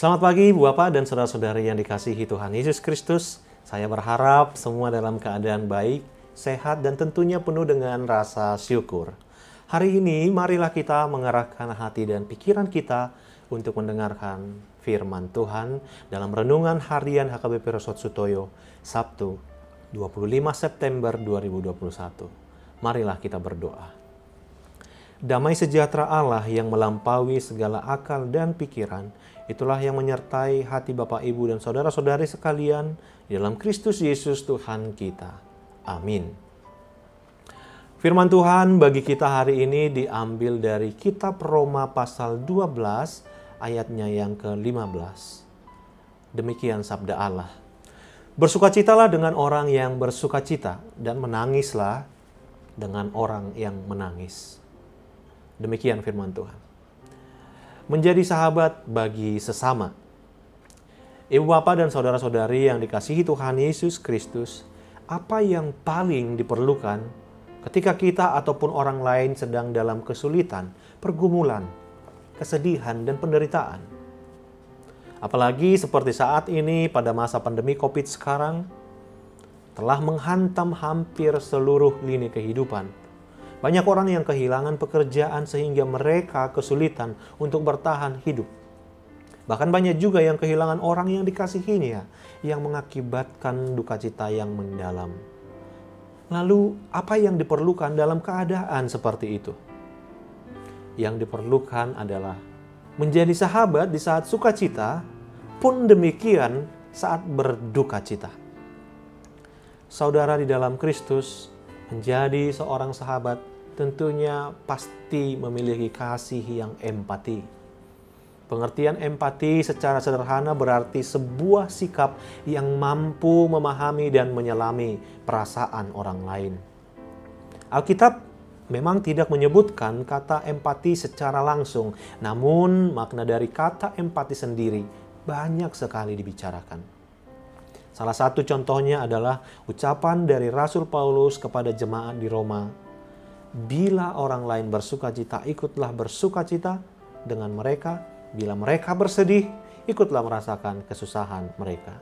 Selamat pagi Bapak dan saudara-saudari yang dikasihi Tuhan Yesus Kristus. Saya berharap semua dalam keadaan baik, sehat dan tentunya penuh dengan rasa syukur. Hari ini marilah kita mengarahkan hati dan pikiran kita untuk mendengarkan firman Tuhan dalam renungan harian HKBP Resort Sutoyo, Sabtu 25 September 2021. Marilah kita berdoa. Damai sejahtera Allah yang melampaui segala akal dan pikiran, itulah yang menyertai hati Bapak, Ibu, dan saudara-saudari sekalian di dalam Kristus Yesus Tuhan kita. Amin. Firman Tuhan bagi kita hari ini diambil dari kitab Roma pasal 12 ayatnya yang ke-15. Demikian sabda Allah. Bersukacitalah dengan orang yang bersukacita dan menangislah dengan orang yang menangis. Demikian firman Tuhan. Menjadi sahabat bagi sesama. Ibu bapak dan saudara-saudari yang dikasihi Tuhan Yesus Kristus, apa yang paling diperlukan ketika kita ataupun orang lain sedang dalam kesulitan, pergumulan, kesedihan, dan penderitaan? Apalagi seperti saat ini pada masa pandemi COVID sekarang, telah menghantam hampir seluruh lini kehidupan. Banyak orang yang kehilangan pekerjaan sehingga mereka kesulitan untuk bertahan hidup. Bahkan banyak juga yang kehilangan orang yang dikasihinya, yang mengakibatkan duka cita yang mendalam. Lalu, apa yang diperlukan dalam keadaan seperti itu? Yang diperlukan adalah menjadi sahabat di saat sukacita, pun demikian saat berduka cita. Saudara di dalam Kristus, menjadi seorang sahabat tentunya pasti memiliki kasih yang empati. Pengertian empati secara sederhana berarti sebuah sikap yang mampu memahami dan menyelami perasaan orang lain. Alkitab memang tidak menyebutkan kata empati secara langsung, namun makna dari kata empati sendiri banyak sekali dibicarakan. Salah satu contohnya adalah ucapan dari Rasul Paulus kepada jemaat di Roma. Bila orang lain bersukacita, ikutlah bersukacita dengan mereka. Bila mereka bersedih, ikutlah merasakan kesusahan mereka.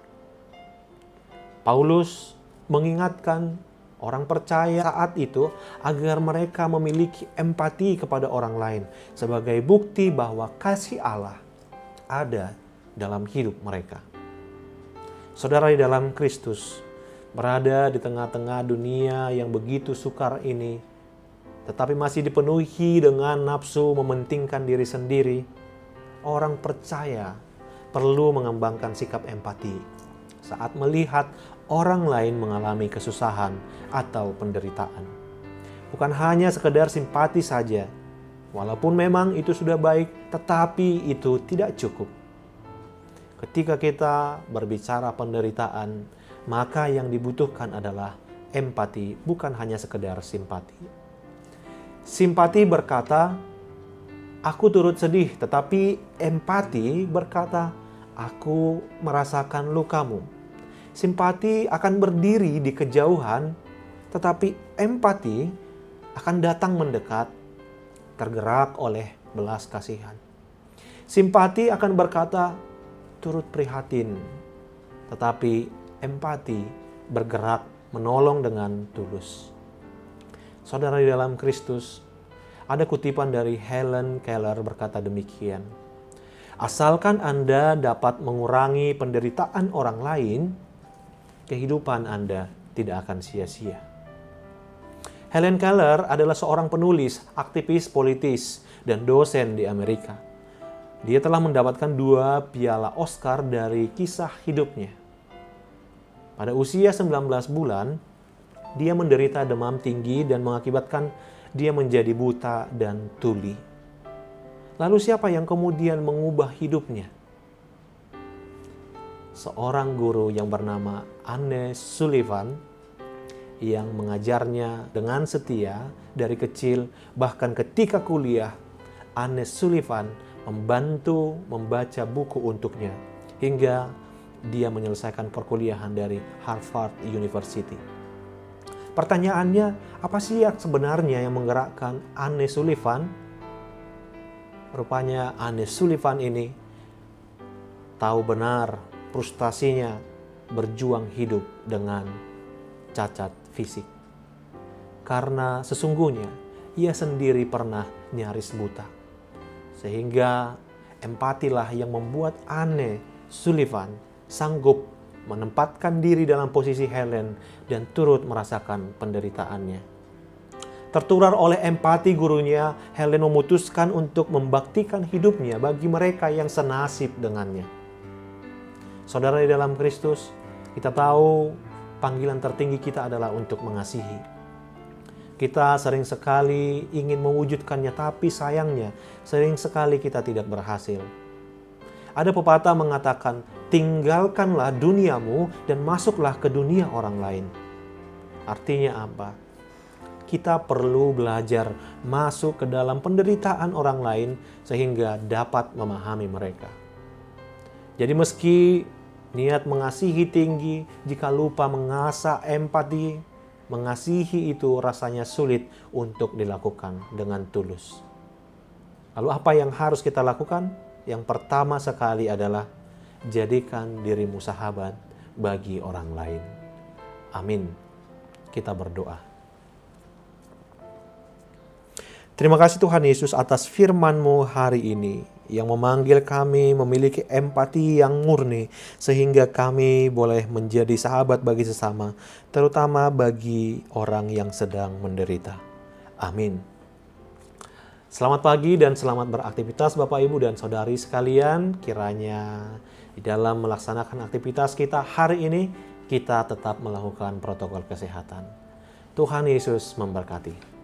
Paulus mengingatkan orang percaya saat itu agar mereka memiliki empati kepada orang lain sebagai bukti bahwa kasih Allah ada dalam hidup mereka. Saudara di dalam Kristus, berada di tengah-tengah dunia yang begitu sukar ini, tetapi masih dipenuhi dengan nafsu mementingkan diri sendiri, orang percaya perlu mengembangkan sikap empati saat melihat orang lain mengalami kesusahan atau penderitaan. Bukan hanya sekedar simpati saja, walaupun memang itu sudah baik, tetapi itu tidak cukup. Ketika kita berbicara penderitaan, maka yang dibutuhkan adalah empati, bukan hanya sekedar simpati. Simpati berkata, aku turut sedih, tetapi empati berkata, aku merasakan lukamu. Simpati akan berdiri di kejauhan, tetapi empati akan datang mendekat, tergerak oleh belas kasihan. Simpati akan berkata, turut prihatin, tetapi empati bergerak menolong dengan tulus. Saudara di dalam Kristus, ada kutipan dari Helen Keller berkata demikian. Asalkan Anda dapat mengurangi penderitaan orang lain, kehidupan Anda tidak akan sia-sia. Helen Keller adalah seorang penulis, aktivis politis, dan dosen di Amerika. Dia telah mendapatkan 2 piala Oscar dari kisah hidupnya. Pada usia 19 bulan, dia menderita demam tinggi dan mengakibatkan dia menjadi buta dan tuli. Lalu siapa yang kemudian mengubah hidupnya? Seorang guru yang bernama Anne Sullivan yang mengajarnya dengan setia dari kecil, bahkan ketika kuliah, Anne Sullivan membantu membaca buku untuknya hingga dia menyelesaikan perkuliahan dari Harvard University. Pertanyaannya, apa sih yang sebenarnya yang menggerakkan Anne Sullivan? Rupanya Anne Sullivan ini tahu benar frustasinya berjuang hidup dengan cacat fisik. Karena sesungguhnya ia sendiri pernah nyaris buta. Sehingga empatilah yang membuat Anne Sullivan sanggup menempatkan diri dalam posisi Helen dan turut merasakan penderitaannya. Tertular oleh empati gurunya, Helen memutuskan untuk membaktikan hidupnya bagi mereka yang senasib dengannya. Saudara di dalam Kristus, kita tahu panggilan tertinggi kita adalah untuk mengasihi. Kita sering sekali ingin mewujudkannya, tapi sayangnya sering sekali kita tidak berhasil. Ada pepatah mengatakan, tinggalkanlah duniamu dan masuklah ke dunia orang lain. Artinya apa? Kita perlu belajar masuk ke dalam penderitaan orang lain sehingga dapat memahami mereka. Jadi meski niat mengasihi tinggi, jika lupa mengasah empati, mengasihi itu rasanya sulit untuk dilakukan dengan tulus. Lalu apa yang harus kita lakukan? Yang pertama sekali adalah jadikan dirimu sahabat bagi orang lain. Amin. Kita berdoa. Terima kasih Tuhan Yesus atas firman-Mu hari ini yang memanggil kami memiliki empati yang murni sehingga kami boleh menjadi sahabat bagi sesama, terutama bagi orang yang sedang menderita. Amin. Selamat pagi dan selamat beraktivitas Bapak, Ibu, dan Saudari sekalian. Kiranya di dalam melaksanakan aktivitas kita hari ini, kita tetap melakukan protokol kesehatan. Tuhan Yesus memberkati.